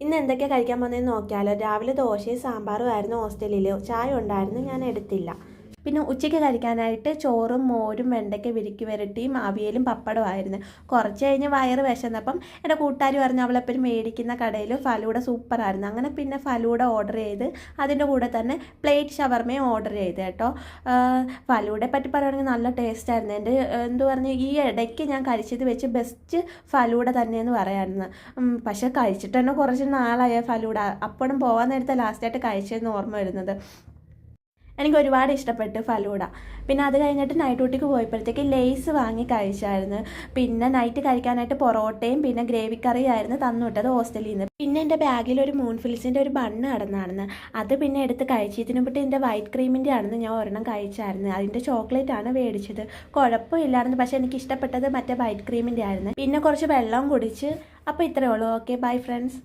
ഇന്ന് എന്തൊക്കെയാണ് കഴിക്കാൻ പോകുന്നതെന്ന് നോക്കിയാലോ. രാവിലെ ദോശയും സാമ്പാറും ആയിരുന്നു ഹോസ്റ്റലിൽ. ചായ ഉണ്ടായിരുന്നു, ഞാൻ എടുത്തില്ല. പിന്നെ ഉച്ചയ്ക്ക് കഴിക്കാനായിട്ട് ചോറും മോരും വെണ്ടയ്ക്ക വിരുക്കി വരട്ടിയും അവിയലും പപ്പടവും ആയിരുന്നു. കുറച്ച് കഴിഞ്ഞ് വയറ് വിശന്നപ്പം എൻ്റെ കൂട്ടുകാർ പറഞ്ഞു അവളെപ്പോഴും മേടിക്കുന്ന കടയിൽ ഫലൂഡ സൂപ്പറായിരുന്നു. അങ്ങനെ പിന്നെ ഫലൂഡ ഓർഡർ ചെയ്ത് അതിൻ്റെ കൂടെ തന്നെ പ്ലേറ്റ് ഷവർമയും ഓർഡർ ചെയ്ത് കേട്ടോ. ഫലൂഡയെ പറ്റി പറയുകയാണെങ്കിൽ നല്ല ടേസ്റ്റായിരുന്നു. എൻ്റെ എന്തു പറഞ്ഞു ഈ ഇടയ്ക്ക് ഞാൻ കഴിച്ചത് വെച്ച് ബെസ്റ്റ് ഫലൂഡ തന്നെയെന്ന് പറയാമായിരുന്നു. പക്ഷേ കഴിച്ചിട്ട് തന്നെ കുറച്ച് നാളായ ഫലൂഡ. അപ്പോഴും പോകാൻ നേരത്തെ ലാസ്റ്റായിട്ട് കഴിച്ചതെന്ന് ഓർമ്മ വരുന്നത്. എനിക്ക് ഒരുപാട് ഇഷ്ടപ്പെട്ടു ഫലൂഡ. പിന്നെ അത് കഴിഞ്ഞിട്ട് നൈറ്റ് ഡ്യൂട്ടിക്ക് പോയപ്പോഴത്തേക്ക് ലേസ് വാങ്ങി കഴിച്ചായിരുന്നു. പിന്നെ നൈറ്റ് കഴിക്കാനായിട്ട് പൊറോട്ടയും പിന്നെ ഗ്രേവി കറിയും ആയിരുന്നു തന്നു വിട്ടത് ഹോസ്റ്റലിൽ നിന്ന്. പിന്നെ എൻ്റെ ബാഗിൽ ഒരു മൂൺഫിൽസിൻ്റെ ഒരു ബണ്ണ് കിടന്നാണെന്ന്, അത് പിന്നെ എടുത്ത് കഴിച്ചു. ഇതിനു പറ്റി എൻ്റെ വൈറ്റ് ക്രീമിൻ്റെ ആണെന്ന് ഞാൻ ഒരെണ്ണം കഴിച്ചായിരുന്നു. അതിൻ്റെ ചോക്ലേറ്റ് ആണ് മേടിച്ചത്. കുഴപ്പമില്ലായിരുന്നു, പക്ഷേ എനിക്ക് ഇഷ്ടപ്പെട്ടത് മറ്റേ വൈറ്റ് ക്രീമിൻ്റെ ആയിരുന്നു. പിന്നെ കുറച്ച് വെള്ളം കുടിച്ച്. അപ്പോൾ ഇത്രയേ ഉള്ളൂ. Okay, bye friends.